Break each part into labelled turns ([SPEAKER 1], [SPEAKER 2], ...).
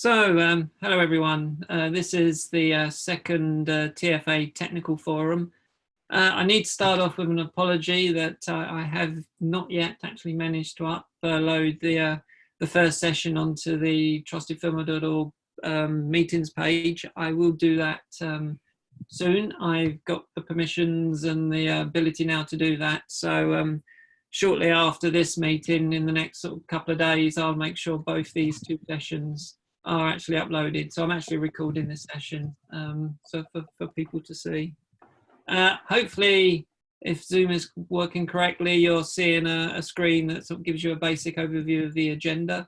[SPEAKER 1] Hello everyone. This is the second TFA technical forum. I need to start off with an apology that I have not yet actually managed to upload the first session onto the trustedfirmware.org meetings page. I will do that soon. I've got the permissions and the ability now to do that. So shortly after this meeting, in the next sort of couple of days, I'll make sure both these two sessions are actually uploaded. So I'm actually recording this session so for people to see. Hopefully, if Zoom is working correctly, you're seeing a screen that sort of gives you a basic overview of the agenda.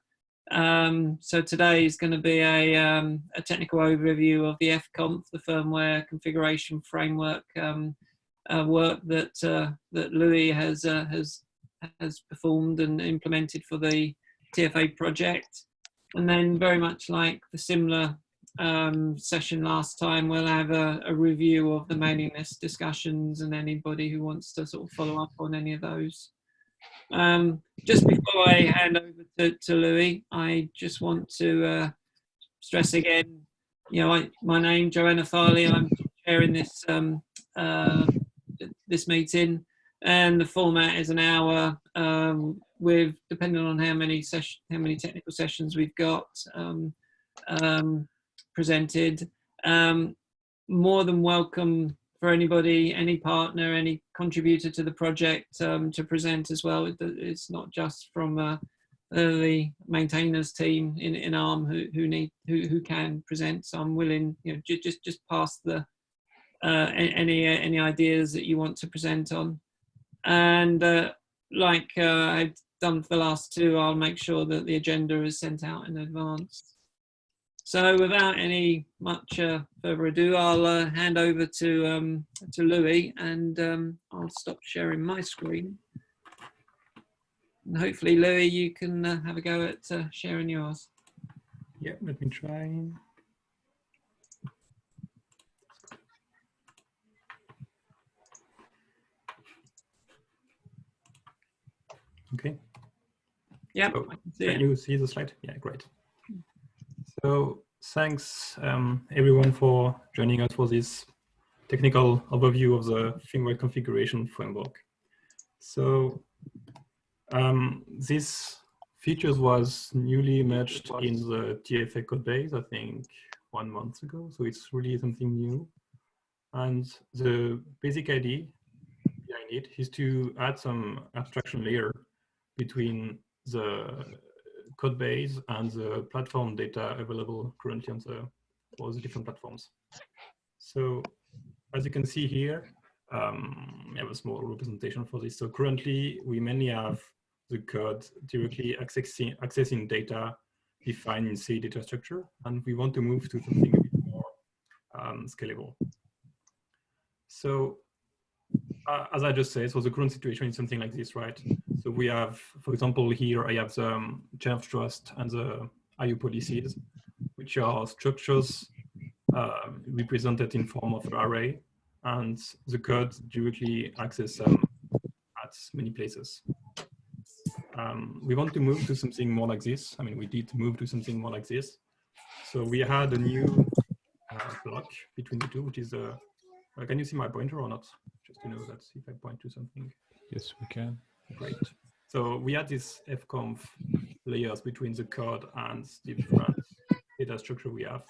[SPEAKER 1] So today is going to be a technical overview of the Fconf, the firmware configuration framework work that Louis has performed and implemented for the TFA project. And then, very much like the similar session last time, we'll have a review of the mailing list discussions and anybody who wants to sort of follow up on any of those. Just before I hand over to Louis, I just want to stress again, my name, Joanna Farley. I'm chairing this this meeting, and the format is an hour. With, depending on how many technical sessions we've got presented, more than welcome for anybody, any partner, any contributor to the project to present as well. It's not just from the maintainers team in ARM who can present. So I'm willing, just pass the any ideas that you want to present on, and like I've done for the last two, I'll make sure that the agenda is sent out in advance. So without any much further ado, I'll hand over to Louis, and I'll stop sharing my screen. And hopefully, Louis, you can have a go at sharing yours.
[SPEAKER 2] Yeah, let me try. Okay.
[SPEAKER 1] Yeah.
[SPEAKER 2] So, can you see the slide? Yeah, great. So thanks everyone for joining us for this technical overview of the firmware configuration framework. So this features was newly merged in the TFA code base, I think 1 month ago. So it's really something new. And the basic idea behind it is to add some abstraction layer between the code base and the platform data available currently on all the different platforms. So as you can see here, I have a small representation for this. So currently we mainly have the code directly accessing data defined in C data structure, and we want to move to something a bit more scalable. So as I just said, so the current situation is something like this, right? So we have, for example, here I have the chain of trust and the IO policies, which are structures represented in form of an array, and the code directly access them at many places. We want to move to something more like this. I mean, we did move to something more like this. So we had a new block between the two, which is can you see my pointer or not? Just to know that if I point to something.
[SPEAKER 3] Yes, we can.
[SPEAKER 2] Great. So we had this Fconf layers between the code and the different data structure we have.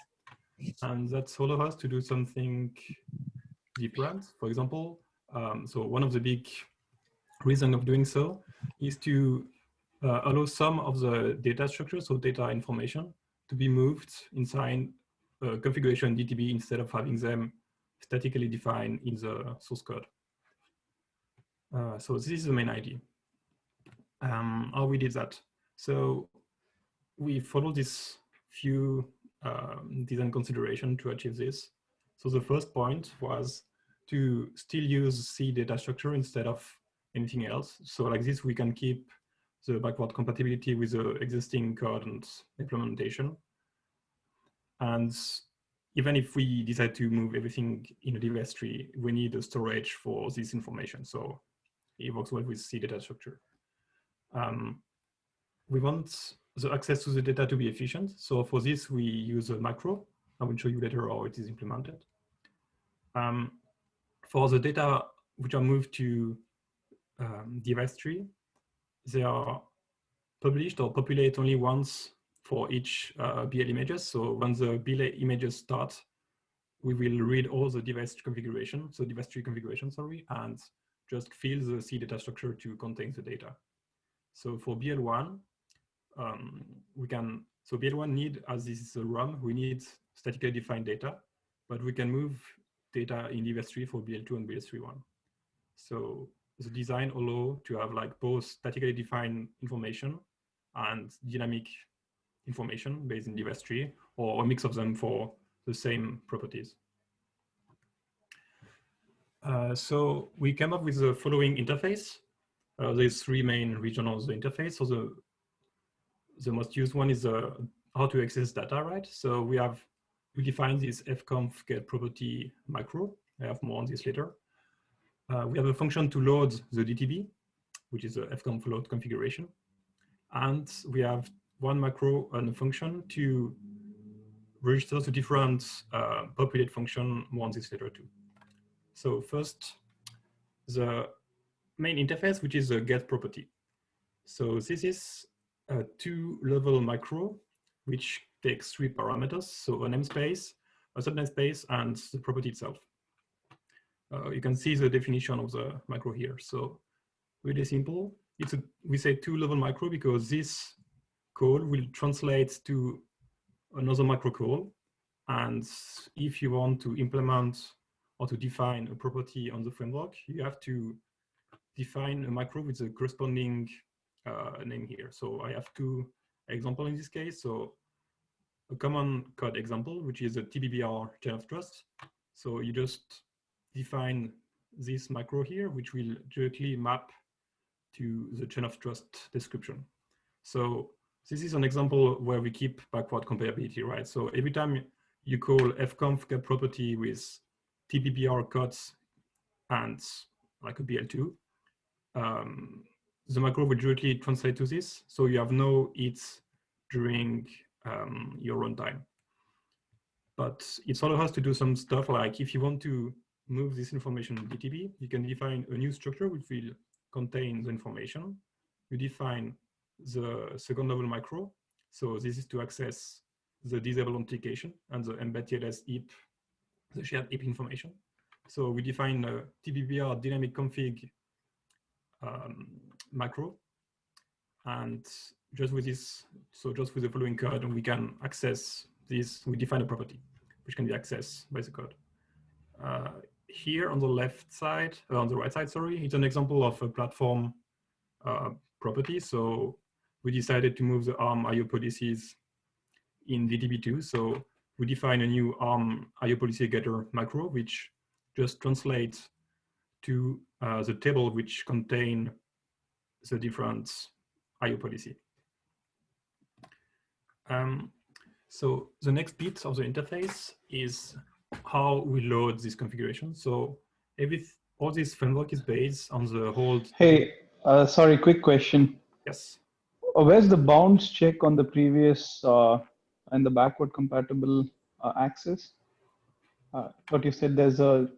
[SPEAKER 2] And that's allowed us to do something different. For example, so one of the big reasons of doing so is to allow some of the data structure, so data information, to be moved inside configuration DTB instead of having them statically defined in the source code. So this is the main idea. How we did that? So we followed this few design consideration to achieve this. So the first point was to still use C data structure instead of anything else. So like this, we can keep the backward compatibility with the existing code and implementation. And even if we decide to move everything in a device tree, we need a storage for this information. So it works well with C data structure. We want the access to the data to be efficient. So for this, we use a macro. I will show you later how it is implemented. For the data which are moved to device tree, they are published or populate only once for each BL images. So when the BL images start, we will read all the device configuration, so device tree configuration, sorry, and just fill the C data structure to contain the data. So for BL1, we can, so BL1 need, as this is a ROM, we need statically defined data, but we can move data in device tree for BL2 and BL3.1. So the design allow to have like both statically defined information and dynamic information based in device tree, or a mix of them for the same properties. So we came up with the following interface. There's three main regions of the interface. So the most used one is how to access data, right? So we define this Fconf get property macro. I have more on this later. We have a function to load the DTB, which is a Fconf load configuration. And we have one macro and a function to register the different populate function, more on this later too. So first, the main interface, which is a get property. So this is a two-level macro, which takes three parameters. So a namespace, a subnamespace, and the property itself. You can see the definition of the macro here. So really simple. We say two-level macro because this call will translate to another macro call. And if you want to implement or to define a property on the framework, you have to define a macro with the corresponding name here. So I have two examples in this case. So a common code example, which is a TBBR chain of trust. So you just define this macro here, which will directly map to the chain of trust description. So this is an example where we keep backward compatibility, right? So every time you call fconf get property with TBBR codes and like a BL2, the macro will directly translate to this. So you have no hits during your runtime. But it allows us to do some stuff like if you want to move this information in DTB, you can define a new structure which will contain the information. You define the second level macro. So this is to access the disable authentication and the embed TLS heap, the shared heap information. So we define a TBBR dynamic config macro. And just with this, so just with the following code, we can access this, we define a property, which can be accessed by the code. Here on the left side, on the right side, sorry, it's an example of a platform property. So we decided to move the ARM IO policies in DTB2. So we define a new ARM IO policy getter macro, which just translates to the table which contain the different IO policy. So the next bit of the interface is how we load this configuration. So all this framework is based on the hold.
[SPEAKER 3] Hey, sorry, quick question.
[SPEAKER 2] Yes.
[SPEAKER 3] Where's the bounds check on the previous and the backward compatible access? But you said there's a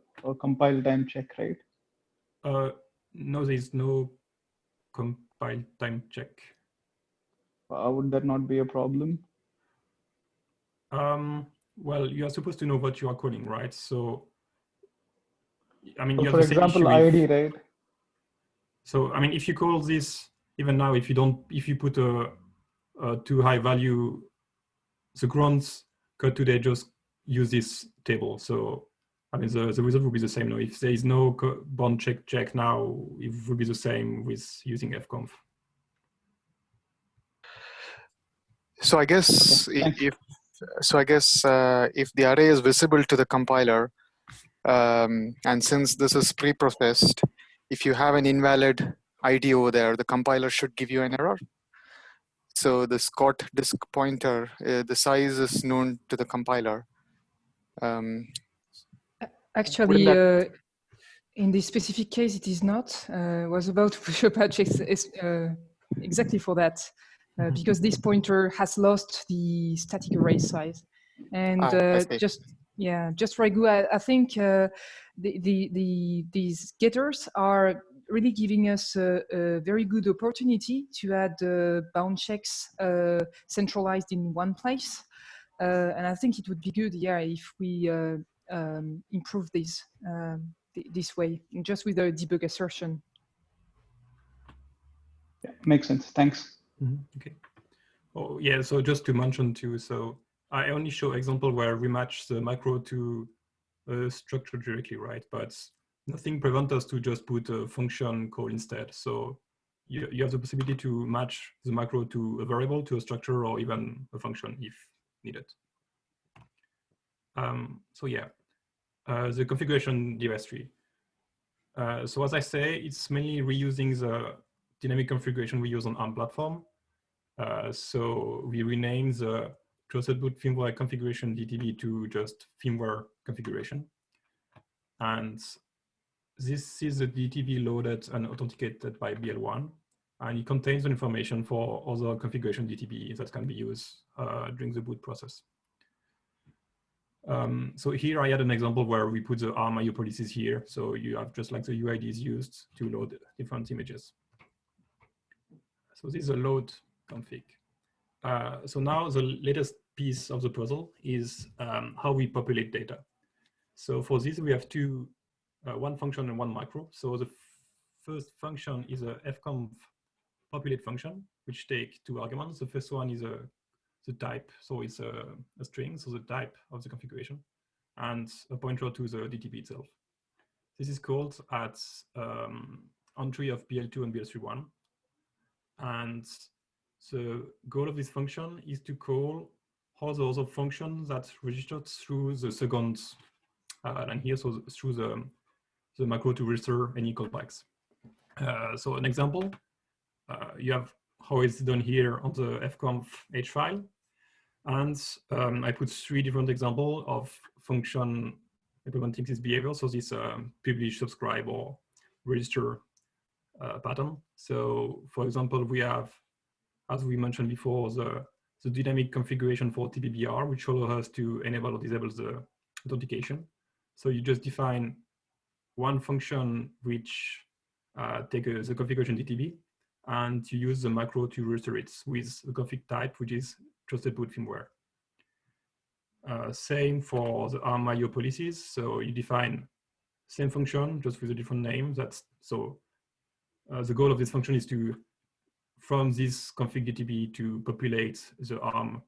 [SPEAKER 3] compile time check, right?
[SPEAKER 2] No, there's no compile time check.
[SPEAKER 3] Would that not be a problem?
[SPEAKER 2] Well, you are supposed to know what you are calling, right? So, I mean,
[SPEAKER 3] well,
[SPEAKER 2] you
[SPEAKER 3] for
[SPEAKER 2] have the same
[SPEAKER 3] example,
[SPEAKER 2] issue
[SPEAKER 3] ID, right?
[SPEAKER 2] So, I mean, if you call this, even now, if you put a too high value, the grants code today just use this table. So, I mean, the result will be the same. No, if there is no bound check now, it will be the same with using Fconf.
[SPEAKER 4] So I guess
[SPEAKER 3] Okay,
[SPEAKER 4] if the array is visible to the compiler, and since this is pre-processed, if you have an invalid ID over there, the compiler should give you an error. So the Scott disk pointer, the size is known to the compiler.
[SPEAKER 5] Actually, in this specific case, it is not. Was about to push a patch exactly for that. because this pointer has lost the static array size. And
[SPEAKER 4] I see.
[SPEAKER 5] just Raghu, I think these getters are really giving us a very good opportunity to add bound checks centralized in one place. And I think it would be good, yeah, if we improve this way, just with a debug assertion.
[SPEAKER 3] Yeah, makes sense. Thanks.
[SPEAKER 2] Okay. Oh yeah. So just to mention too. So I only show example where we match the macro to a structure directly, right? But nothing prevents us to just put a function call instead. So you have the possibility to match the macro to a variable, to a structure, or even a function if needed. So yeah, the configuration device tree. So as I say, it's mainly reusing the dynamic configuration we use on ARM platform. So we rename the trusted boot firmware configuration DTB to just firmware configuration. And this is the DTB loaded and authenticated by BL1. And it contains the information for other configuration DTB that can be used during the boot process. So here I had an example where we put the ARM IO policies here. So you have just like the UIDs used to load different images. So this is a load config. So now the latest piece of the puzzle is how we populate data. So for this, we have one function and one macro. So the first function is a fconf populate function, which take 2 arguments. The first one is the type, so it's a string, so the type of the configuration, and a pointer to the DTB itself. This is called at entry of BL2 and BL3.1. And the goal of this function is to call all the other functions that registered through the second line here, so through the macro to register any callbacks. So an example, you have how it's done here on the fconf h file. And I put 3 different examples of function implementing this behavior. So this publish, subscribe, or register pattern. So for example, we have, as we mentioned before, the dynamic configuration for TBBR, which allows us to enable or disable the authentication. So you just define one function which takes the configuration DTB, and you use the macro to register it with the config type, which is trusted boot firmware. Same for the ARM IO policies. So you define same function, just with a different name. The goal of this function is to, from this config DTB, to populate the ARM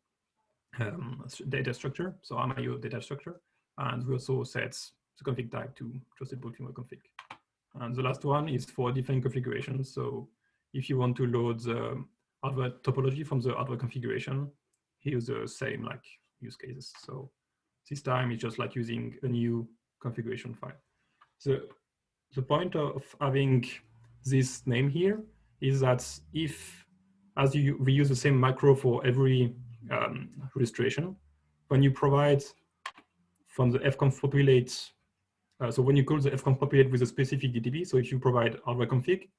[SPEAKER 2] data structure, so ARM IO data structure. And we also set the config type to trusted boot firmware config. And the last one is for different configurations. So if you want to load the hardware topology from the hardware configuration, here's the same like use cases. So this time it's just like using a new configuration file. The point of having this name here is that if, as you reuse the same macro for every registration, when you provide from the fconf populate, so when you call the fconf populate with a specific DTB, so if you provide hardware config,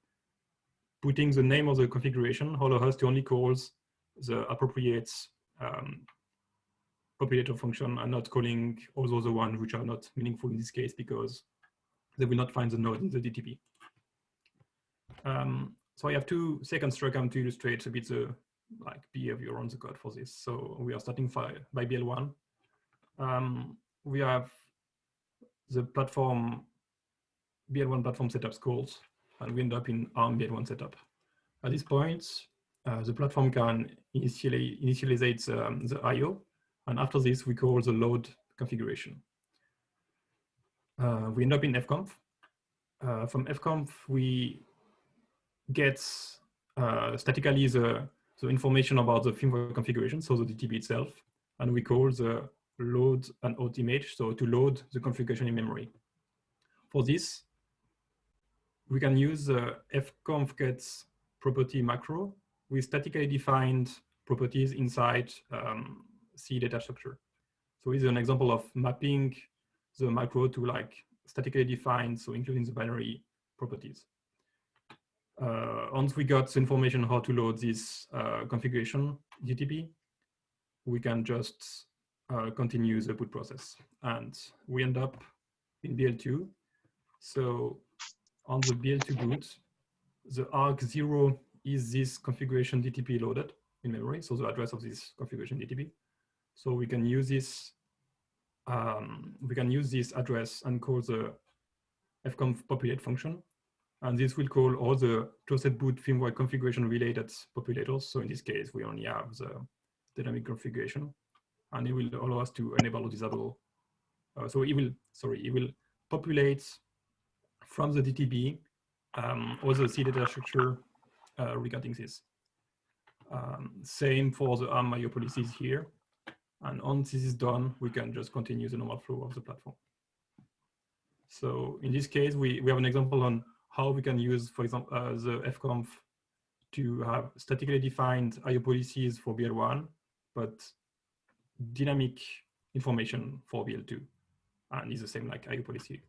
[SPEAKER 2] putting the name of the configuration allows us to only call the appropriate populator function and not calling all the other ones which are not meaningful in this case because they will not find the node in the DTB. So I have 2 second diagrams to illustrate a bit the behavior on the code for this. So we are starting by BL1. We have the platform BL1 platform setup calls, and we end up in ARM BL1 setup. At this point, the platform can initialize the IO, and after this, we call the load configuration. We end up in fconf. From fconf, we get statically the information about the firmware configuration, so the DTB itself, and we call the load and out image, so to load the configuration in memory. For this, we can use the fconf gets property macro with statically defined properties inside C data structure. So here's an example of mapping the macro to like statically defined, so including the binary properties. once we got information how to load this configuration DTP, we can just continue the boot process. And we end up in BL2. So on the BL2 boot, the arg0 is this configuration DTP loaded in memory, so the address of this configuration DTP. So we can use this address and call the fconf populate function. And this will call all the trusted boot firmware configuration related populators. So in this case, we only have the dynamic configuration, and it will allow us to enable or disable. So it will populate from the DTP all the C data structure regarding this. Same for the ARM IO policies here. And once this is done, we can just continue the normal flow of the platform. So in this case, we have an example on how we can use, for example, the Fconf to have statically defined IO policies for BL1, but dynamic information for BL2. And it's the same like IO policy.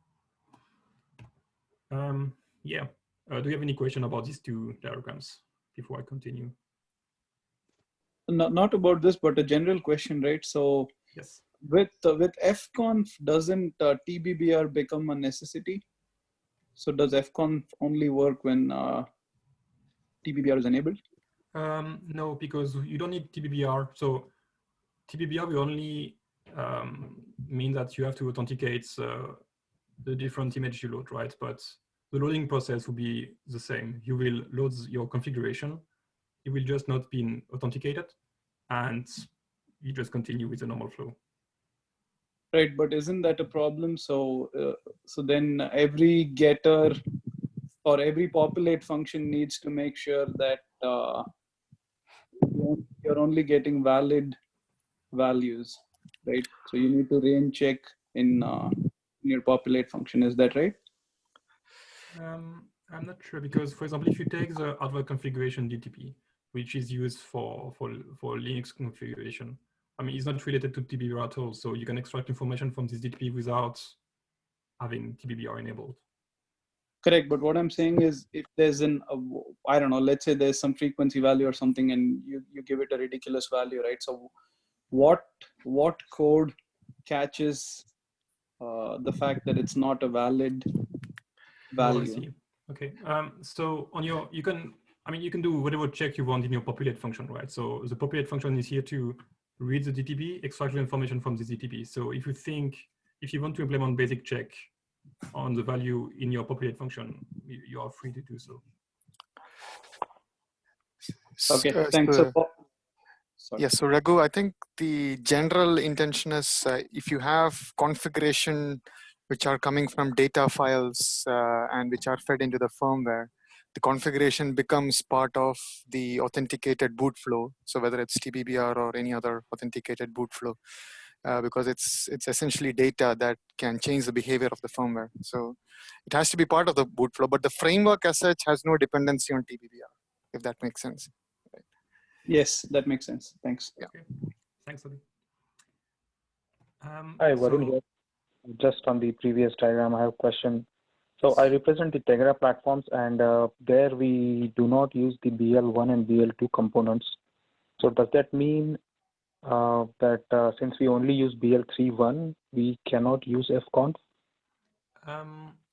[SPEAKER 2] Yeah. Do you have any question about these two diagrams before I continue?
[SPEAKER 3] Not about this, but a general question, right? So
[SPEAKER 2] yes,
[SPEAKER 3] with Fconf, doesn't TBBR become a necessity? So does Fconf only work when TBBR is enabled?
[SPEAKER 2] No, because you don't need TBBR. So TBBR will only mean that you have to authenticate the different image you load, right? But the loading process will be the same. You will load your configuration. It will just not be authenticated, and you just continue with the normal flow.
[SPEAKER 3] Right, but isn't that a problem? So, so then every getter or every populate function needs to make sure that you're only getting valid values, right? So you need to range check in your populate function. Is that right?
[SPEAKER 2] I'm not sure, because, for example, if you take the hardware configuration DTP, which is used for Linux configuration, I mean, it's not related to TBBR at all. So you can extract information from this DTP without having TBBR enabled.
[SPEAKER 3] Correct, but what I'm saying is, if there's I don't know, let's say there's some frequency value or something, and you give it a ridiculous value, right? So what code catches the fact that it's not a valid value?
[SPEAKER 2] Oh, I see. Okay. So on your, you can do whatever check you want in your populate function, right? So the populate function is here to read the DTP, extract the information from this DTP. So if you want to implement basic check on the value in your populate function, you are free to do so.
[SPEAKER 3] Okay, thanks. Sorry.
[SPEAKER 4] Yes, so Raghu, I think the general intention is if you have configuration which are coming from data files and which are fed into the firmware, the configuration becomes part of the authenticated boot flow. So whether it's TBBR or any other authenticated boot flow, because it's essentially data that can change the behavior of the firmware. So it has to be part of the boot flow, but the framework as such has no dependency on TBBR, if that makes sense.
[SPEAKER 3] Yes, that makes sense. Thanks.
[SPEAKER 4] Yeah.
[SPEAKER 2] Okay. Thanks, Adi.
[SPEAKER 6] Hi, Varun here. Just on the previous diagram, I have a question. So I represent the Tegra platforms, and there we do not use the BL1 and BL2 components. So does that mean that since we only use BL3.1, we cannot use Fconf?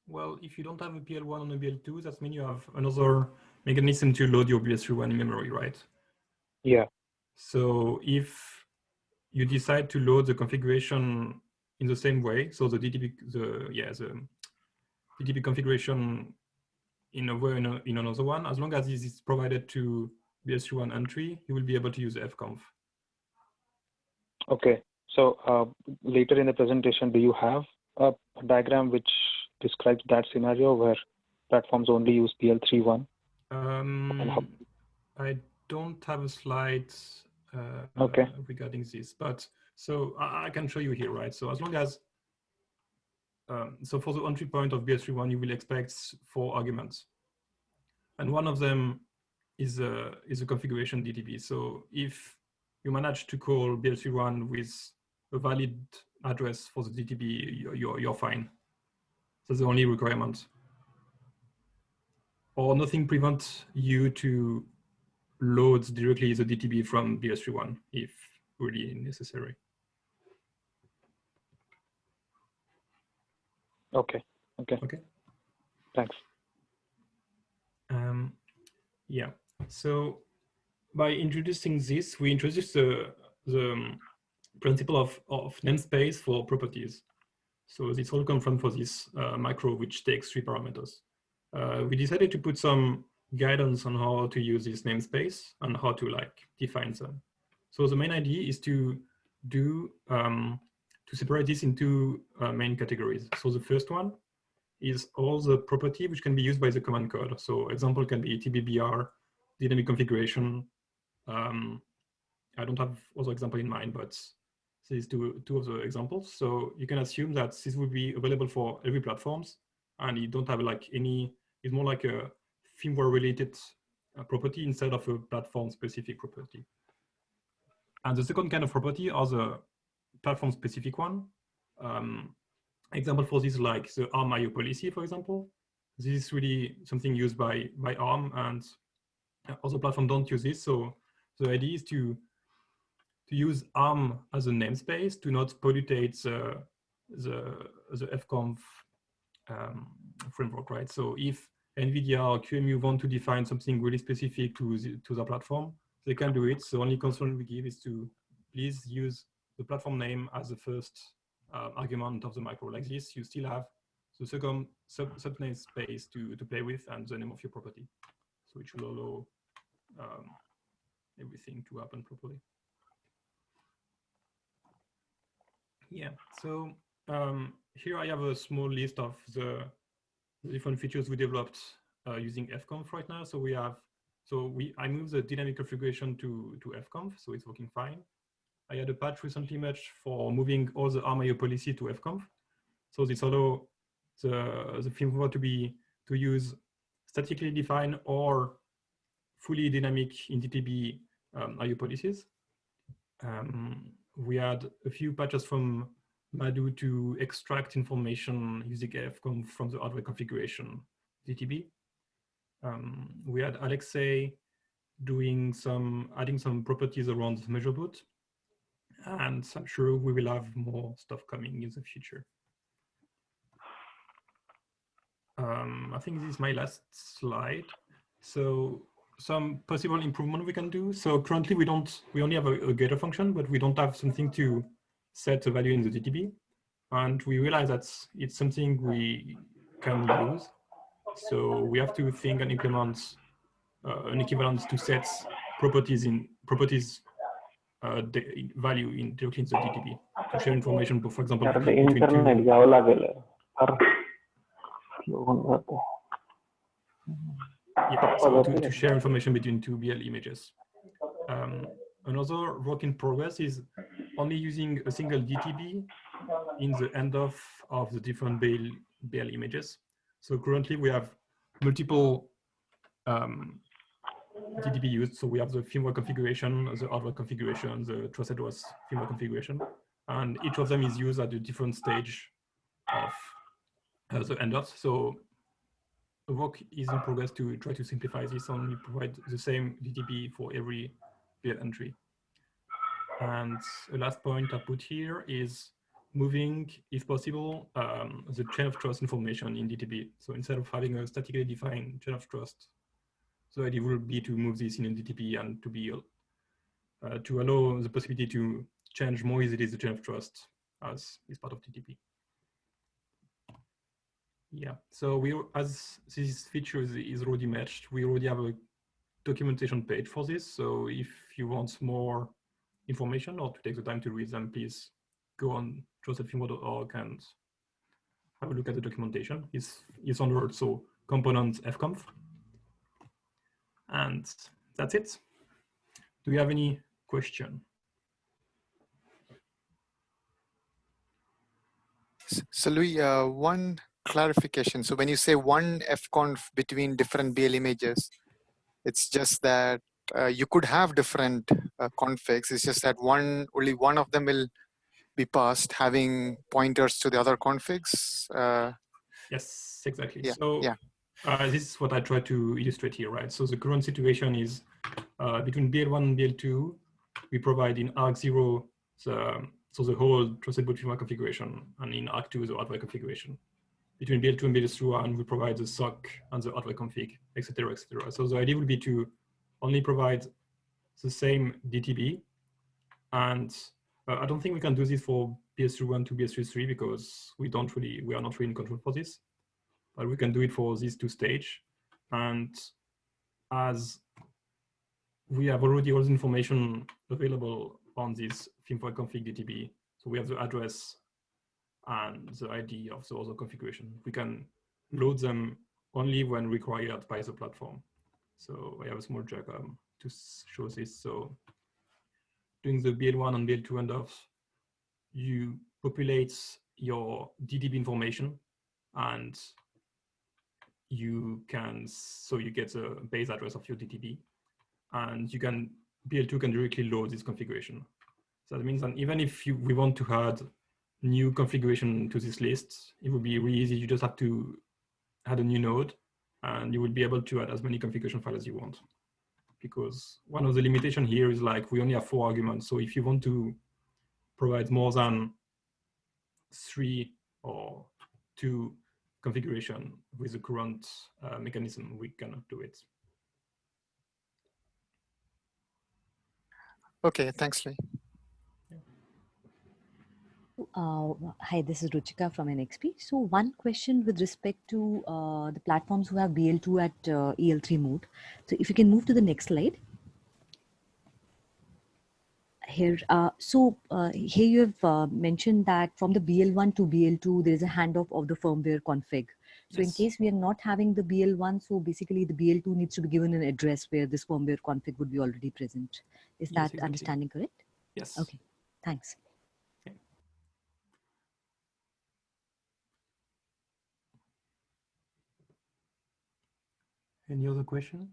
[SPEAKER 2] Well, if you don't have a BL1 and a BL2, that means you have another mechanism to load your BL3.1 in memory, right?
[SPEAKER 6] Yeah.
[SPEAKER 2] So if you decide to load the configuration in the same way, so the DTP, the DTP configuration in a way in another one, as long as this is provided to BL3.1 entry, you will be able to use Fconf.
[SPEAKER 6] Okay. So later in the presentation, do you have a diagram which describes that scenario where platforms only use BL3.1?
[SPEAKER 2] I don't have a slide
[SPEAKER 6] okay.
[SPEAKER 2] regarding this, but so I can show you here, right? So as long as, so for the entry point of BL3.1, you will expect 4 arguments. And one of them is a configuration DTP. So if you manage to call BL3.1 with a valid address for the DTP, you're fine. That's the only requirement. or nothing prevents you to load directly the DTB from BS31 if really necessary.
[SPEAKER 6] Okay.
[SPEAKER 2] Okay.
[SPEAKER 6] Thanks.
[SPEAKER 2] Yeah. So by introducing this, we introduced the principle of namespace for properties. So this all comes from for this macro, which takes 3 parameters. We decided to put some guidance on how to use this namespace and how to define them. So the main idea is to do to separate this into main categories. So the first one is all the property which can be used by the command code. So example can be tbbr, dynamic configuration. I don't have other example in mind, but these two of the examples. So you can assume that this will be available for every platforms, and you don't have it's more like a firmware related property instead of a platform specific property. And the second kind of property are the platform specific one. Example for this, like the ARM IO policy, for example. This is really something used by ARM, and other platforms don't use this. So the idea is to use ARM as a namespace to not pollute the Fconf framework, right? So if NVIDIA or QEMU want to define something really specific to the platform, they can do it. So only concern we give is to please use the platform name as the first argument of the macro. Like this, you still have the second subnamespace to play with and the name of your property. So it should allow everything to happen properly. Yeah, so here I have a small list of the different features we developed using Fconf right now. So I moved the dynamic configuration to Fconf, so it's working fine. I had a patch recently merged for moving all the ARM IO policy to Fconf. So this allows the firmware to use statically defined or fully dynamic in DTB IO policies. We had a few patches from Madhu to extract information using Fconf from the hardware configuration DTB. We had Alexei adding some properties around measure boot, and I'm sure we will have more stuff coming in the future. I think this is my last slide. So some possible improvement we can do. So currently we only have a getter function, but we don't have something to set a value in the DTB. And we realize that it's something we can use. So we have to think and implement an equivalent to set properties value directly in the DTB to share information, for example, between two. Yeah, so to share information between two BL images. Another work in progress is only using a single DTB in the end of the different BL images. So currently we have multiple DTB used. So we have the firmware configuration, the hardware configuration, the trusted OS firmware configuration, and each of them is used at a different stage of the enders. So the work is in progress to try to simplify this and we provide the same DTB for every BL entry. And the last point I put here is moving, if possible, the chain of trust information in DTB. So instead of having a statically defined chain of trust, the idea would be to move this in a DTB and to allow the possibility to change more easily the chain of trust as is part of DTB. Yeah, so as this feature is already matched, we already have a documentation page for this. So if you want more information or to take the time to read them, please go on trustedfirmware.org and have a look at the documentation. It's under also component Fconf. And that's it. Do you have any question?
[SPEAKER 4] So Louis, one clarification. So when you say one Fconf between different BL images, it's just that you could have different configs. It's just that only one of them will be passed, having pointers to the other configs.
[SPEAKER 2] Yes, exactly.
[SPEAKER 4] Yeah,
[SPEAKER 2] so
[SPEAKER 4] yeah.
[SPEAKER 2] This is what I try to illustrate here, right? So the current situation is between BL1 and BL2, we provide in ARC0 the whole trusted boot firmware configuration, and in ARC2 the hardware configuration. Between BL2 and BL3, we provide the SOC and the hardware config, etc., etc. So the idea would be to only provide the same DTB, and I don't think we can do this for BS31 to BS33 because we are not really in control for this. But we can do it for these two stages. And as we have already all the information available on this Firmware config DTB, so we have the address and the ID of the other configuration. We can load them only when required by the platform. So I have a small diagram to show this. So doing the BL1 and BL2 handoffs, you populate your DTB information, and you get the base address of your DTB, and BL2 can directly load this configuration. So that means that even if we want to add new configuration to this list, it would be really easy. You just have to add a new node, and you will be able to add as many configuration files as you want. Because one of the limitations here is like we only have 4 arguments. So if you want to provide more than 3 or 2 configuration with the current mechanism, we cannot do it.
[SPEAKER 4] Okay, thanks, Lee.
[SPEAKER 7] Hi, this is Ruchika from NXP. So one question with respect to the platforms who have BL2 at EL3 mode. So if you can move to the next slide. Here, here you have mentioned that from the BL1 to BL2, there is a handoff of the firmware config. So
[SPEAKER 1] Yes.
[SPEAKER 7] in case we are not having the BL1, so basically the BL2 needs to be given an address where this firmware config would be already present. Is
[SPEAKER 2] Yes,
[SPEAKER 7] that
[SPEAKER 2] exactly.
[SPEAKER 7] understanding correct?
[SPEAKER 2] Yes.
[SPEAKER 7] Okay, thanks.
[SPEAKER 2] Okay. Any other question?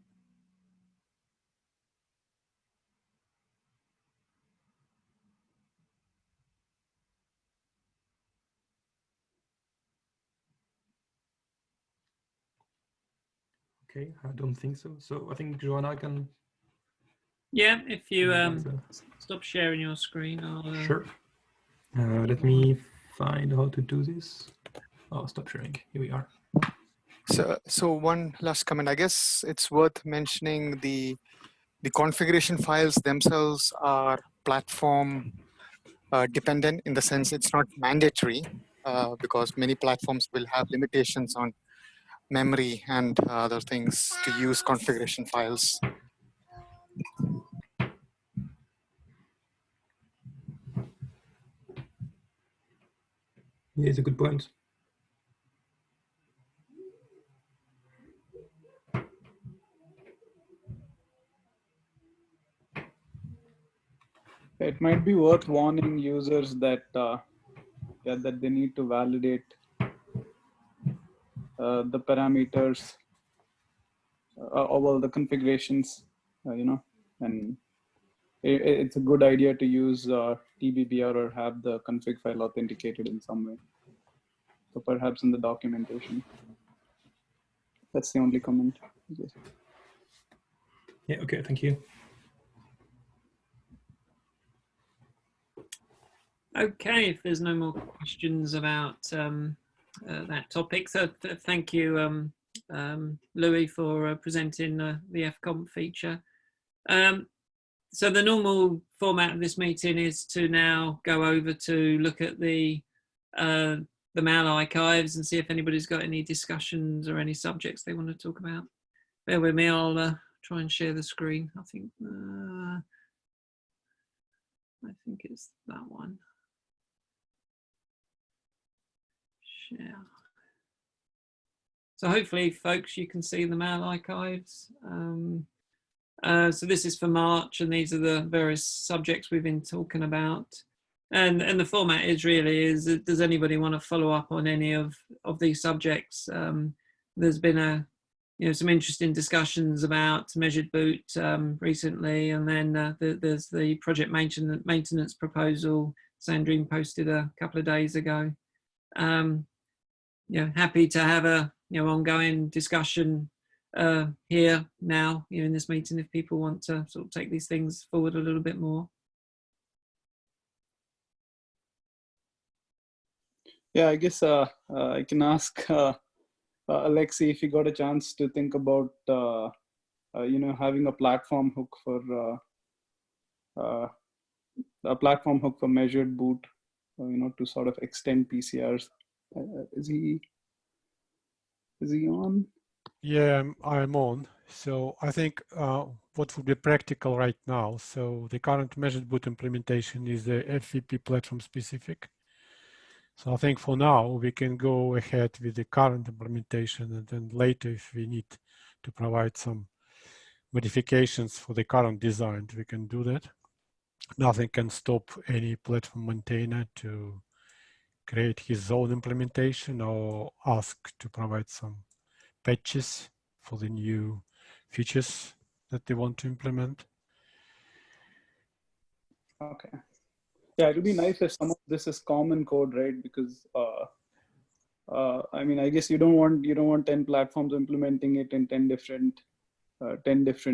[SPEAKER 2] Okay, I don't think so. So I think Joanna can.
[SPEAKER 1] Yeah, if you
[SPEAKER 2] answer.
[SPEAKER 1] stop sharing your screen, I'll.
[SPEAKER 2] Sure. Let me find how to do this. Oh, stop sharing. Here we are.
[SPEAKER 4] So one last comment. I guess it's worth mentioning the configuration files themselves are platform dependent in the sense it's not mandatory because many platforms will have limitations on memory and other things to use configuration files.
[SPEAKER 2] Yeah, it's a good point.
[SPEAKER 3] It might be worth warning users that that they need to validate the parameters the configurations, and it's a good idea to use TBBR or have the config file authenticated in some way. So perhaps in the documentation. That's the only comment.
[SPEAKER 2] Yeah, okay, thank you.
[SPEAKER 1] Okay, if there's no more questions about that topic, so thank you, Louis, for presenting the Fconf feature. So the normal format of this meeting is to now go over to look at the mail archives and see if anybody's got any discussions or any subjects they want to talk about. Bear with me, I'll try and share the screen. I think it's that one. Share. So hopefully, folks, you can see the mail archives. So this is for March, and these are the various subjects we've been talking about. And the format is does anybody want to follow up on any of these subjects? There's been some interesting discussions about measured boot recently, and then there's the project maintenance proposal Sandrine posted a couple of days ago. Happy to have a ongoing discussion here now, in this meeting, if people want to sort of take these things forward a little bit more.
[SPEAKER 3] Yeah, I guess I can ask Alexei if he got a chance to think about having a platform hook for measured boot, to sort of extend PCRs. Is he on?
[SPEAKER 8] Yeah, I'm on. So I think what would be practical right now, so the current measured boot implementation is the FVP platform specific. So I think for now we can go ahead with the current implementation, and then later if we need to provide some modifications for the current design, we can do that. Nothing can stop any platform maintainer to create his own implementation or ask to provide some patches for the new features that they want to implement.
[SPEAKER 3] Okay. Yeah, it would be nice if some of this is common code, right? Because I mean, I guess you don't want 10 platforms implementing it in 10 different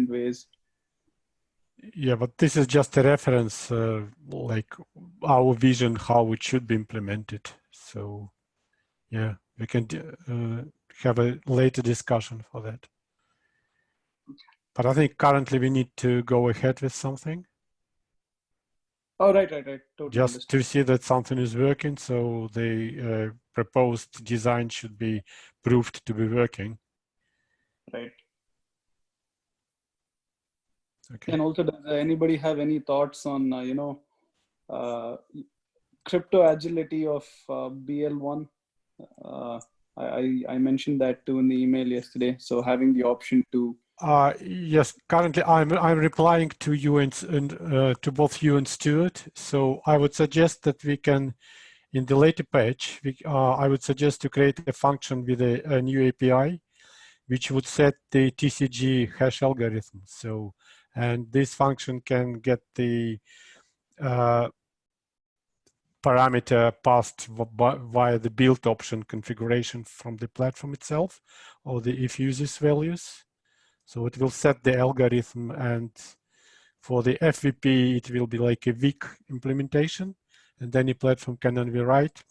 [SPEAKER 3] ways.
[SPEAKER 8] Yeah, but this is just a reference, like our vision how it should be implemented. So yeah, we can have a later discussion for that. But I think currently we need to go ahead with something.
[SPEAKER 3] Oh, right. Totally
[SPEAKER 8] Just
[SPEAKER 3] understood.
[SPEAKER 8] to see that something is working. So the proposed design should be proved to be working.
[SPEAKER 3] Right.
[SPEAKER 8] Okay.
[SPEAKER 3] And also, does anybody have any thoughts on, crypto agility of BL1? I mentioned that too in the email yesterday. So having the option to
[SPEAKER 8] yes, currently I'm replying to you and to both you and Stuart. So I would suggest that we can, in the later page, I would suggest to create a function with a new API, which would set the TCG hash algorithm. So, and this function can get the parameter passed via the build option configuration from the platform itself, or the if uses values. So it will set the algorithm, and for the FVP, it will be like a weak implementation, and any platform can overwrite.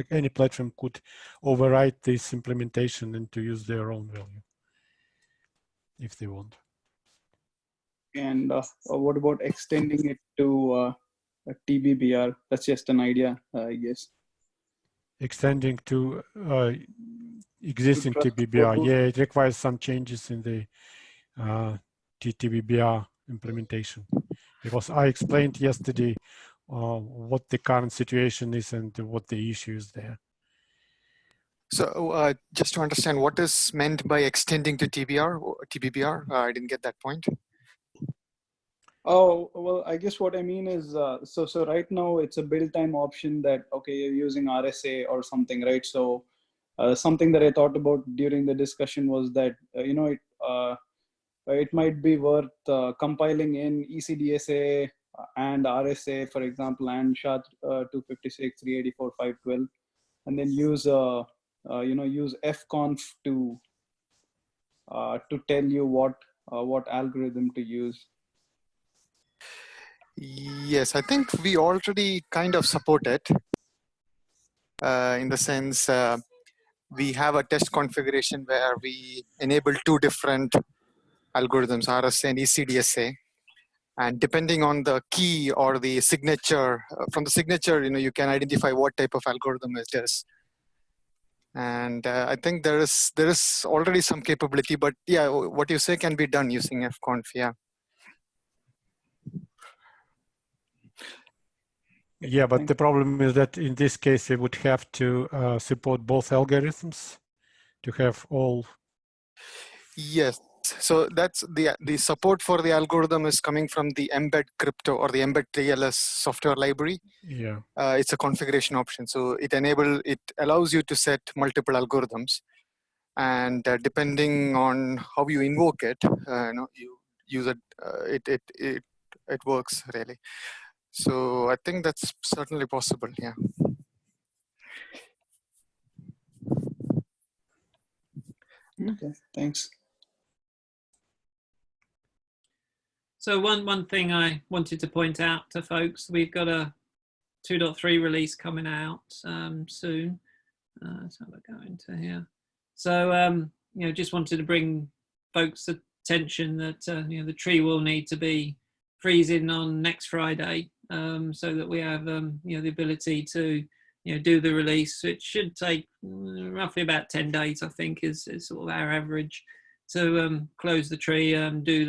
[SPEAKER 8] Any platform could overwrite this implementation and to use their own value if they want.
[SPEAKER 3] And what about extending it to a TBBR? That's just an idea, I guess.
[SPEAKER 8] Extending to existing
[SPEAKER 3] trust
[SPEAKER 8] TBBR,
[SPEAKER 3] both.
[SPEAKER 8] yeah, it requires some changes in the TBBR implementation, because I explained yesterday what the current situation is and what the issue is there.
[SPEAKER 4] So just to understand, what is meant by extending to TBBR? I didn't get that point.
[SPEAKER 3] Oh, well, I guess what I mean is, so right now it's a build time option that, okay, you're using RSA or something, right? So something that I thought about during the discussion was that, it might be worth compiling in ECDSA and RSA, for example, and SHA-256, 384, 512, and then use use Fconf to tell you what algorithm to use.
[SPEAKER 4] Yes, I think we already kind of support it in the sense we have a test configuration where we enable two different algorithms, RSA and ECDSA. And depending on the key or the signature, from the signature, you can identify what type of algorithm it is. And I think there is already some capability, but yeah, what you say can be done using Fconf, yeah.
[SPEAKER 8] Yeah, but the problem is that in this case, we would have to support both algorithms to have all.
[SPEAKER 4] Yes, so that's the support for the algorithm is coming from the embed crypto or the embed TLS software library.
[SPEAKER 8] Yeah,
[SPEAKER 4] it's a configuration option, so it allows you to set multiple algorithms, and depending on how you invoke it, you use it. It works really. So I think that's certainly possible. Yeah.
[SPEAKER 3] Okay, thanks.
[SPEAKER 1] So one thing I wanted to point out to folks, we've got a 2.3 release coming out soon. Let's have a go into here. So you know, just wanted to bring folks' attention that you know, the tree will need to be freezing on next Friday, so that we have you know, the ability to, you know, do the release. It should take roughly about 10 days, I think, is sort of our average to close the tree, do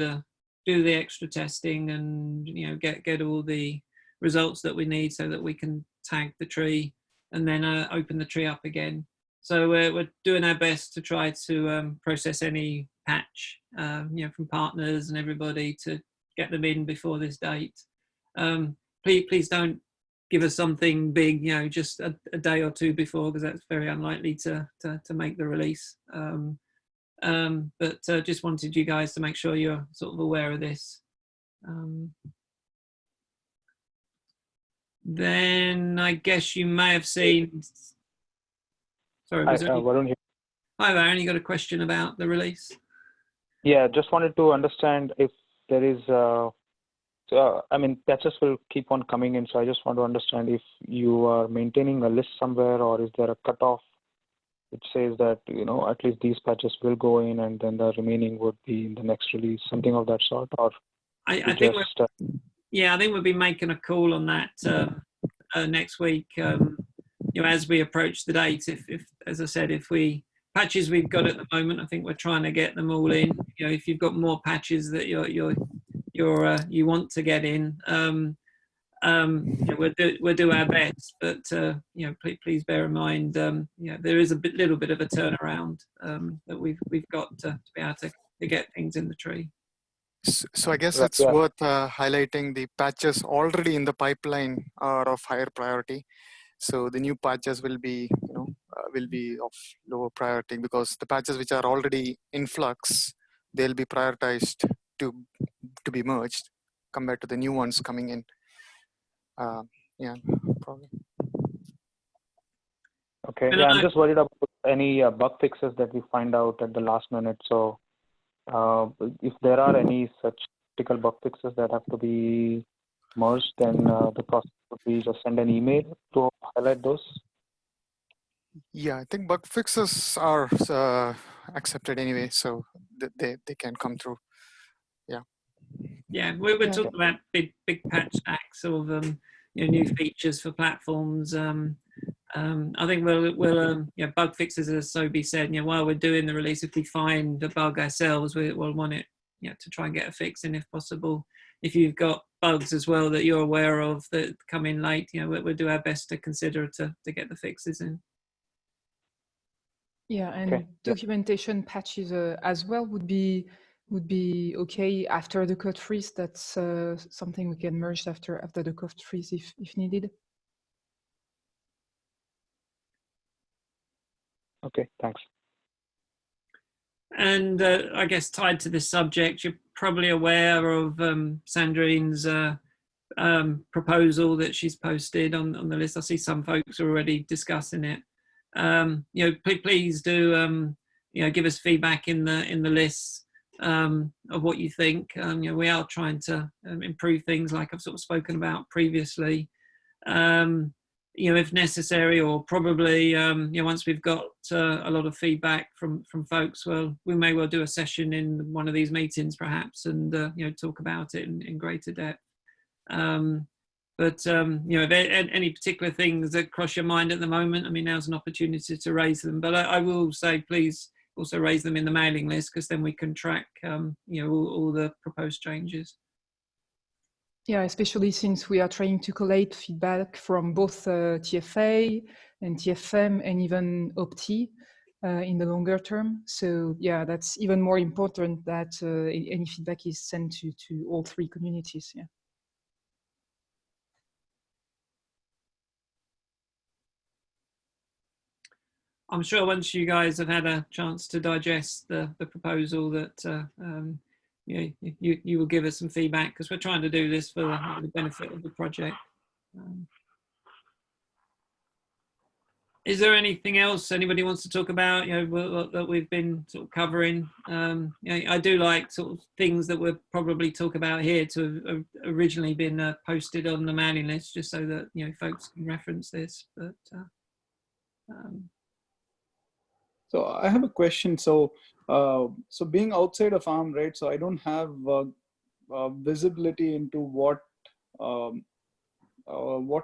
[SPEAKER 1] the extra testing, and, you know, get all the results that we need so that we can tag the tree and then open the tree up again. So we're doing our best to try to process any patch, you know, from partners and everybody to get them in before this date. Please don't give us something big, you know, just a day or two before, because that's very unlikely to make the release. But just wanted you guys to make sure you're sort of aware of this. Then I guess you may have seen. Sorry, was there
[SPEAKER 6] Varun here.
[SPEAKER 1] Hi, Varun. You got a question about the release?
[SPEAKER 6] Yeah, just wanted to understand if there is. I mean, patches will keep on coming in, so I just want to understand if you are maintaining a list somewhere, or is there a cutoff which says that, you know, at least these patches will go in, and then the remaining would be in the next release, something of that sort, or
[SPEAKER 1] I think yeah, I think we'll be making a call on that next week. You know, as we approach the date, if as I said, if we patches we've got at the moment, I think we're trying to get them all in. You know, if you've got more patches that you want to get in, you know, we'll do our best. But you know, please bear in mind, you know, there is a little bit of a turnaround that we've got to be able to get things in the tree.
[SPEAKER 4] So I guess it's worth highlighting the patches already in the pipeline are of higher priority. So the new patches will be, you know, will be of lower priority, because the patches which are already in flux, they'll be prioritized to be merged compared to the new ones coming in. Yeah, probably.
[SPEAKER 6] Okay. Yeah, I'm just worried about any bug fixes that we find out at the last minute. So if there are any such critical bug fixes that have to be merged, then the process would be just send an email to highlight those.
[SPEAKER 4] Yeah, I think bug fixes are accepted anyway, so they can come through. Yeah.
[SPEAKER 1] Yeah, we're talking about big patch stacks of you know, new features for platforms. I think we'll you know, bug fixes, as Sobi said, you know, while we're doing the release, if we find the bug ourselves, we'll want it, you know, to try and get a fix in if possible. If you've got bugs as well that you're aware of that come in late, you know, we'll do our best to consider to get the fixes in.
[SPEAKER 5] Yeah, and documentation patches as well would be okay after the code freeze. That's something we can merge after the code freeze if needed.
[SPEAKER 6] Okay, thanks.
[SPEAKER 1] And I guess tied to this subject, you're probably aware of Sandrine's proposal that she's posted on the list. I see some folks are already discussing it. You know, please do you know, give us feedback in the lists of what you think. You know, we are trying to improve things, like I've sort of spoken about previously. You know, if necessary, or probably you know, once we've got a lot of feedback from folks, well, we may well do a session in one of these meetings perhaps, and you know, talk about it in greater depth. But you know, if any particular things that cross your mind at the moment, I mean, now's an opportunity to raise them. But I will say, please also raise them in the mailing list, because then we can track you know, all the proposed changes.
[SPEAKER 5] Yeah, especially since we are trying to collate feedback from both TFA and TFM and even OPT in the longer term. So yeah, that's even more important that any feedback is sent to all three communities. Yeah.
[SPEAKER 1] I'm sure once you guys have had a chance to digest the proposal, that you know, you will give us some feedback, because we're trying to do this for the benefit of the project. Is there anything else anybody wants to talk about, that we've been sort of covering? I do like sort of things that we'll probably talk about here to have originally been posted on the mailing list, just so that, folks can reference this. But
[SPEAKER 3] so I have a question. So being outside of ARM, right? So I don't have visibility into what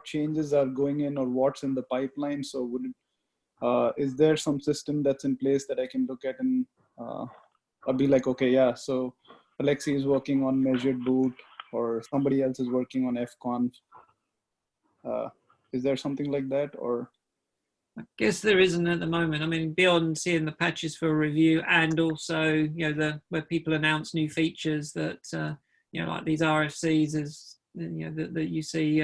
[SPEAKER 3] changes are going in or what's in the pipeline. So would it, is there some system that's in place that I can look at and I'll be like, okay, yeah, so Alexi is working on measured boot or somebody else is working on Fconf. Is there something like that, or?
[SPEAKER 1] I guess there isn't at the moment. I mean, beyond seeing the patches for review and also, where people announce new features that, like these RFCs is, that you see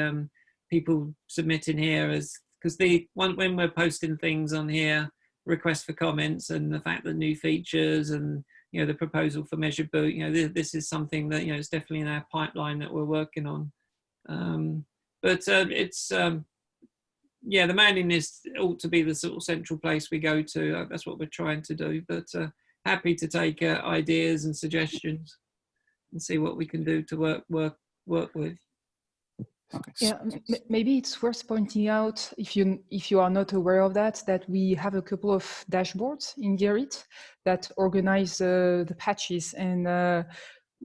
[SPEAKER 1] people submitting here as, because when we're posting things on here, requests for comments and the fact that new features and, the proposal for measured boot, this is something that, is definitely in our pipeline that we're working on. But it's, yeah, the mailing list ought to be the sort of central place we go to. That's what we're trying to do. But happy to take ideas and suggestions and see what we can do to work with.
[SPEAKER 3] Okay.
[SPEAKER 5] Yeah, maybe it's worth pointing out, if you are not aware of that we have a couple of dashboards in Gerrit that organize the patches, and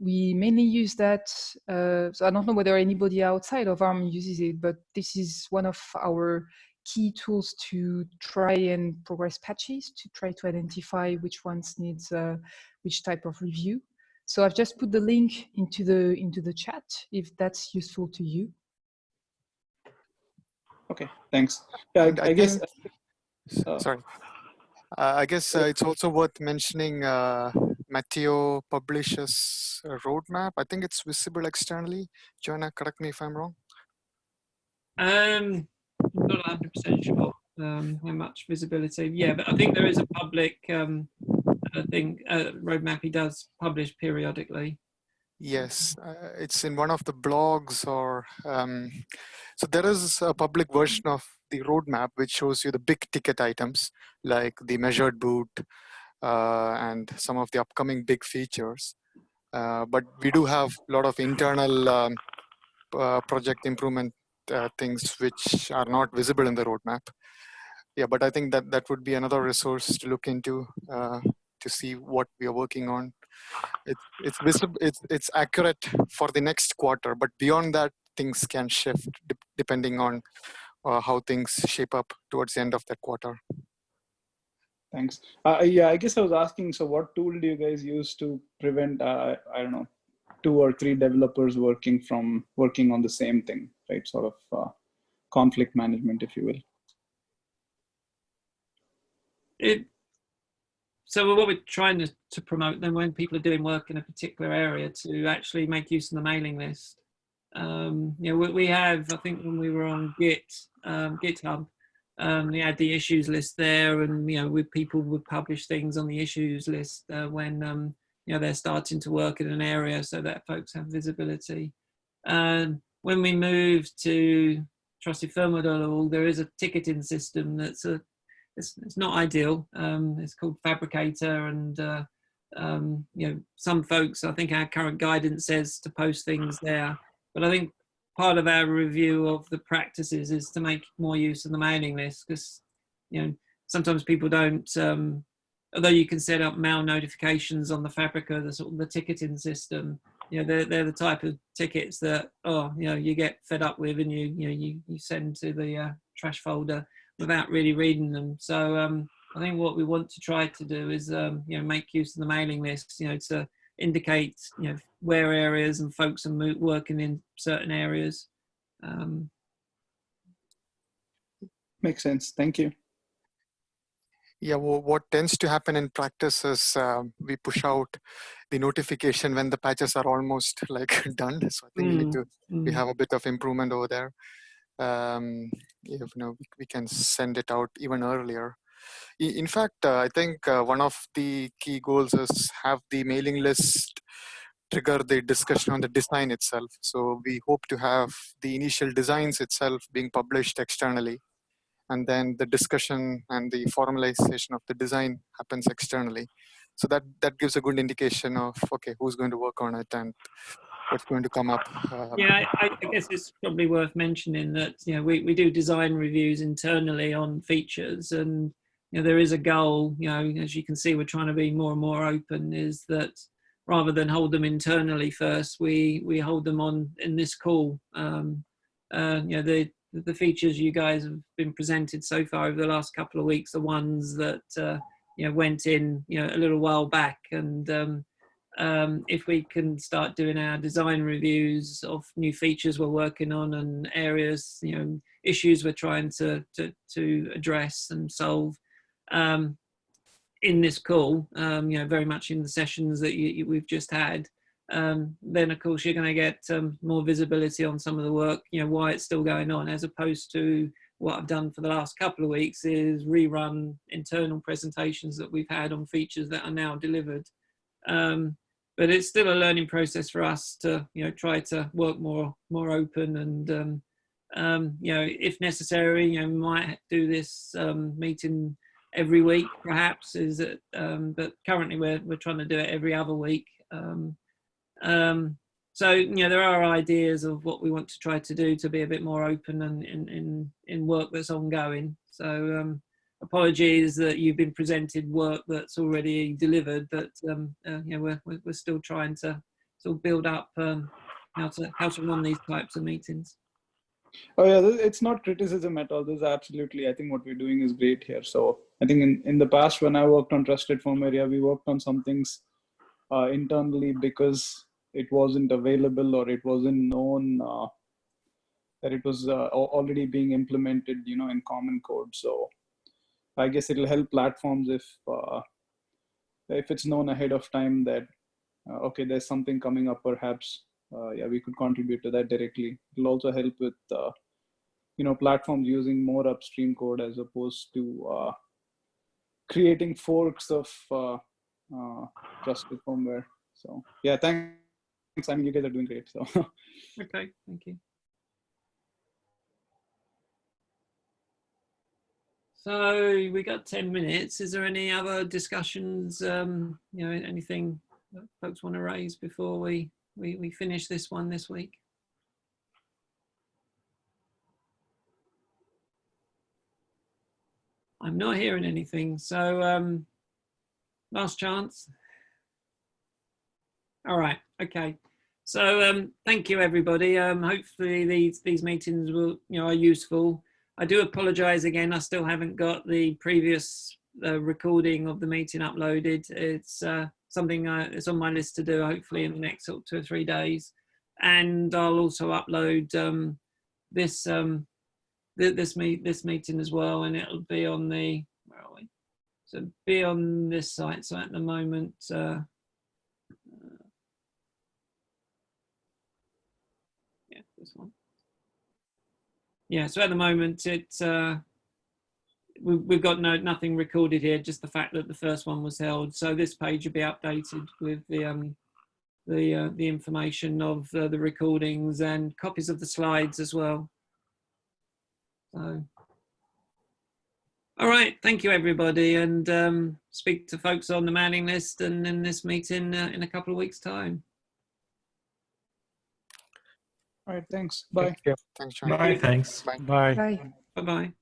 [SPEAKER 5] we mainly use that. So I don't know whether anybody outside of ARM uses it, but this is one of our key tools to try and progress patches, to try to identify which ones needs which type of review. So I've just put the link into the chat if that's useful to you.
[SPEAKER 3] Okay, thanks. Yeah, I guess.
[SPEAKER 4] Sorry. I guess it's also worth mentioning Matteo publishes a roadmap. I think it's visible externally. Joanna, correct me if I'm wrong.
[SPEAKER 1] I'm not 100% sure how much visibility. Yeah, but I think there is a public roadmap he does publish periodically.
[SPEAKER 4] Yes, it's in one of the blogs, or so there is a public version of the roadmap which shows you the big ticket items like the measured boot and some of the upcoming big features. But we do have a lot of internal project improvement things which are not visible in the roadmap. Yeah, but I think that would be another resource to look into to see what we are working on. It's visible, it's accurate for the next quarter, but beyond that, things can shift depending on how things shape up towards the end of that quarter.
[SPEAKER 3] Thanks. Yeah, I guess I was asking, so what tool do you guys use to prevent, I don't know, 2 or 3 developers working on the same thing, right? Sort of conflict management, if you will.
[SPEAKER 1] So what we're trying to promote then, when people are doing work in a particular area, to actually make use of the mailing list. We have, I think when we were on GitHub, we had the issues list there, and people would publish things on the issues list when they're starting to work in an area, so that folks have visibility. When we moved to trustedfirmware.org, there is a ticketing system that's it's not ideal. It's called Fabricator, and some folks, I think our current guidance says to post things there, but I think part of our review of the practices is to make more use of the mailing list, because sometimes people don't. Although you can set up mail notifications on the Fabrica, the ticketing system, they're the type of tickets that you get fed up with, and you send to the trash folder without really reading them. So I think what we want to try to do is make use of the mailing list, to indicate where areas and folks are working in certain areas.
[SPEAKER 3] Makes sense. Thank you.
[SPEAKER 4] Yeah, well, what tends to happen in practice is we push out the notification when the patches are almost like done. So I think we have a bit of improvement over there. We can send it out even earlier. In fact, I think one of the key goals is have the mailing list trigger the discussion on the design itself. So we hope to have the initial designs itself being published externally, and then the discussion and the formalization of the design happens externally. So that gives a good indication of, okay, who's going to work on it and what's going to come up.
[SPEAKER 1] Yeah, I guess it's probably worth mentioning that, you know, we do design reviews internally on features, and, you know, there is a goal, you know, as you can see, we're trying to be more and more open, is that rather than hold them internally first, we hold them on in this call. You know, the features you guys have been presented so far over the last couple of weeks are ones that, you know, went in, you know, a little while back, and if we can start doing our design reviews of new features we're working on and areas, you know, issues we're trying to address and solve in this call, you know, very much in the sessions that we've just had, then of course you're going to get more visibility on some of the work, you know, why it's still going on, as opposed to what I've done for the last couple of weeks is rerun internal presentations that we've had on features that are now delivered. But it's still a learning process for us to, you know, try to work more open, and you know, if necessary, you know, we might do this meeting every week, perhaps. Is it? But currently we're trying to do it every other week. So, you know, there are ideas of what we want to try to do to be a bit more open and in work that's ongoing. So apologies that you've been presented work that's already delivered, but you know, we're still trying to sort of build up how to run these types of meetings.
[SPEAKER 3] Oh yeah, it's not criticism at all. This is absolutely, I think what we're doing is great here. So I think in the past, when I worked on trusted firmware, yeah, we worked on some things internally because it wasn't available or it wasn't known that it was already being implemented, you know, in common code. So I guess it'll help platforms if it's known ahead of time that okay, there's something coming up, perhaps yeah, we could contribute to that directly. It'll also help with you know, platforms using more upstream code as opposed to creating forks of trusted firmware. So yeah, thanks. I mean, you guys are doing great. So
[SPEAKER 1] okay, thank you. So we got 10 minutes. Is there any other discussions, you know, anything that folks want to raise before we finish this one this week? I'm not hearing anything. So last chance. All right. Okay. So thank you, everybody. Hopefully these meetings will, you know, are useful. I do apologize again. I still haven't got the previous recording of the meeting uploaded. It's something it's on my list to do, hopefully in the next 2 or 3 days. And I'll also upload this meeting as well, and it'll be on the, where are we? So it'll be on this site. So at the moment, yeah, this one. Yeah, so at the moment it's we've got nothing recorded here, just the fact that the first one was held. So this page will be updated with the information of the recordings and copies of the slides as well. So, all right, thank you everybody, and speak to folks on the mailing list and in this meeting in a couple of weeks' time.
[SPEAKER 3] all right, thanks. Bye.
[SPEAKER 6] Thank you.
[SPEAKER 4] Thanks, John.
[SPEAKER 2] Bye, thanks.
[SPEAKER 4] Bye.
[SPEAKER 8] Bye.
[SPEAKER 5] Bye.
[SPEAKER 1] Bye-bye.